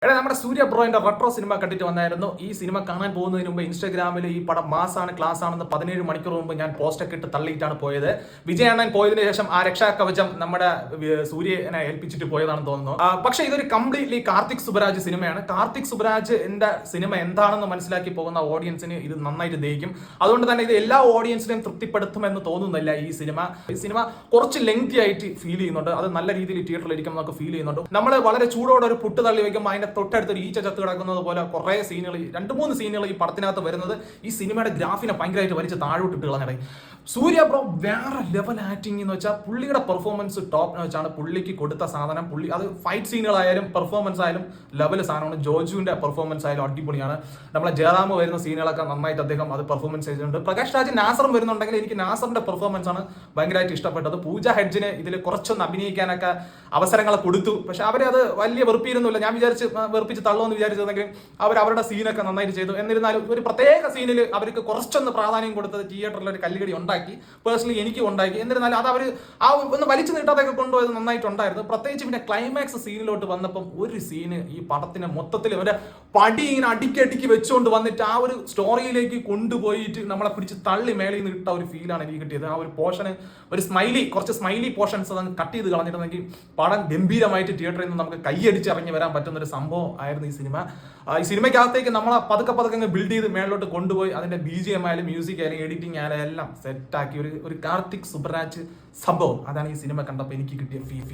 എടാ നമ്മുടെ സൂര്യ ബ്രോയിന്റെ retro cinema കണ്ടിട്ട് വന്നായിരുന്നു. ഈ സിനിമ കാണാൻ പോകുന്നതിന് മുമ്പ് ഇൻസ്റ്റാഗ്രാമിൽ ഈ പടം മാസാണ് ക്ലാസ് ആണെന്ന് 17 മണിക്കൂർ മുമ്പ് ഞാൻ പോസ്റ്റൊക്കെ ഇട്ട് തള്ളിയിട്ടാണ് പോയത്. വിജയണ്ണൻ പോയതിനു ശേഷം ആ രക്ഷാകവചം നമ്മുടെ സൂര്യനെ ഏൽപ്പിച്ചിട്ട് പോയതാണെന്ന് തോന്നുന്നു. പക്ഷേ ഇതൊരു കംപ്ലീറ്റ്ലി കാർത്തിക് സുബരാജ് സിനിമയാണ്. കാർത്തിക് സുബരാജ് എന്റെ സിനിമ എന്താണെന്ന് മനസ്സിലാക്കി പോകുന്ന ഓഡിയൻസിന് ഇത് നന്നായിട്ട് ദഹിക്കും. അതുകൊണ്ട് തന്നെ ഇത് എല്ലാ ഓഡിയൻസിനെയും തൃപ്തിപ്പെടുത്തുമെന്ന് തോന്നുന്നില്ല. ഈ സിനിമ കുറച്ച് ലെങ്തി ആയിട്ട് ഫീൽ ചെയ്യുന്നുണ്ട്. അത് നല്ല രീതിയിൽ തിയേറ്ററിൽ ഇരിക്കുമ്പോൾ നമുക്ക് ഫീൽ ചെയ്യുന്നുണ്ട്. നമ്മൾ വളരെ ചൂടോടെ ഒരു പുട്ട് തള്ളി വയ്ക്കുമ്പോൾ അതിന്റെ തൊട്ടടുത്ത് ഒരു ഈച്ച ചത്ത് കിടക്കുന്നത് പോലെ കുറെ സീനുകൾ, 2-3 സീനുകൾ ഈ പടത്തിനകത്ത് വരുന്നത് ഈ സിനിമയുടെ ഗ്രാഫിനെ ഭയങ്കരമായിട്ട് വലിച്ച് താഴോട്ടിട്ട് കളഞ്ഞിടേ. സൂര്യ ബ്രോ വേറെ ലെവൽ ആക്ടിങ് എന്ന് വെച്ചാൽ പുള്ളിയുടെ പെർഫോമൻസ് ടോപ്പ് വെച്ചാണ് പുള്ളിക്ക് കൊടുത്ത സാധനം. പുള്ളി അത് ഫൈറ്റ് സീനുകളായാലും പെർഫോമൻസ് ആയാലും ലെവൽ സാധനമാണ്. ജോജുവിന്റെ പെർഫോമൻസ് ആയാലും അടിപൊളിയാണ്. നമ്മളെ ജയറാം വരുന്ന സീനുകളൊക്കെ നന്നായിട്ട് അദ്ദേഹം അത് പെർഫോമൻസ് ചെയ്തിട്ടുണ്ട്. പ്രകാശ് രാജ് നാസറും വരുന്നുണ്ടെങ്കിൽ എനിക്ക് നാസറിന്റെ പെർഫോമൻസ് ആണ് ഭയങ്കരമായിട്ട് ഇഷ്ടപ്പെട്ടത്. പൂജ ഹെഡ്ജിന് ഇതിൽ കുറച്ചൊന്ന് അഭിനയിക്കാനൊക്കെ അവസരങ്ങൾ കൊടുത്തു. പക്ഷെ അവരെ അത് വലിയ വെറുപ്പിയിരുന്നില്ല. ഞാൻ വെറുപ്പിച്ച് തള്ളുമെന്ന് വിചാരിച്ചതെങ്കിലും അവരുടെ സീനൊക്കെ നന്നായിട്ട് ചെയ്തു. എന്നിരുന്നാലും ഒരു പ്രത്യേക സീനിൽ അവർക്ക് കുറച്ചൊന്ന് പ്രാധാന്യം കൊടുത്തത് തിയേറ്ററിൽ ഒരു കല്ലുകടി ഉണ്ടാക്കി. പേഴ്സണലി എനിക്ക് ഉണ്ടാക്കി. എന്നിരുന്നാലും അത് അവർ ഒന്ന് വലിച്ചു നീട്ടാതൊക്കെ കൊണ്ടുപോയത് നന്നായിട്ടുണ്ടായിരുന്നു. പ്രത്യേകിച്ച് പിന്നെ ക്ലൈമാക്സ് സീനിലോട്ട് വന്നപ്പം ഒരു സീന് ഈ പടത്തിനെ മൊത്തത്തിൽ ഒരു പടി ഇങ്ങനെ അടുക്കി വെച്ചുകൊണ്ട് വന്നിട്ട് ആ ഒരു സ്റ്റോറിയിലേക്ക് കൊണ്ടുപോയിട്ട് നമ്മളെ പിടിച്ച് തള്ളി മേളിൽ നിന്ന് ഇട്ട ഒരു ഫീലാണ് എനിക്ക് കിട്ടിയത്. ആ ഒരു പോർഷന് ഒരു കുറച്ച് സ്മൈലി പോർഷൻസ് അത് കട്ട് ചെയ്ത് കളഞ്ഞിട്ടുണ്ടെങ്കിൽ പടം ഗംഭീരമായിട്ട് തിയേറ്ററിൽ നിന്ന് നമുക്ക് കൈയടിച്ച് ഇറങ്ങി വരാൻ പറ്റുന്ന ഒരു സംഭവം ആയിരുന്നു ഈ സിനിമ. ഈ സിനിമയ്ക്കകത്തേക്ക് നമ്മളെ പതുക്കെ ബിൽഡ് ചെയ്ത് മേളിലോട്ട് കൊണ്ടുപോയി അതിന്റെ BGM ആയാലും മ്യൂസിക് ആയാലും എഡിറ്റിംഗ് ആയാലും എല്ലാം സെറ്റാക്കി ഒരു കാർത്തിക് സുബരാജ് സംഭവം. അതാണ് ഈ സിനിമ കണ്ടപ്പോൾ എനിക്ക് കിട്ടിയ ഫീൽ.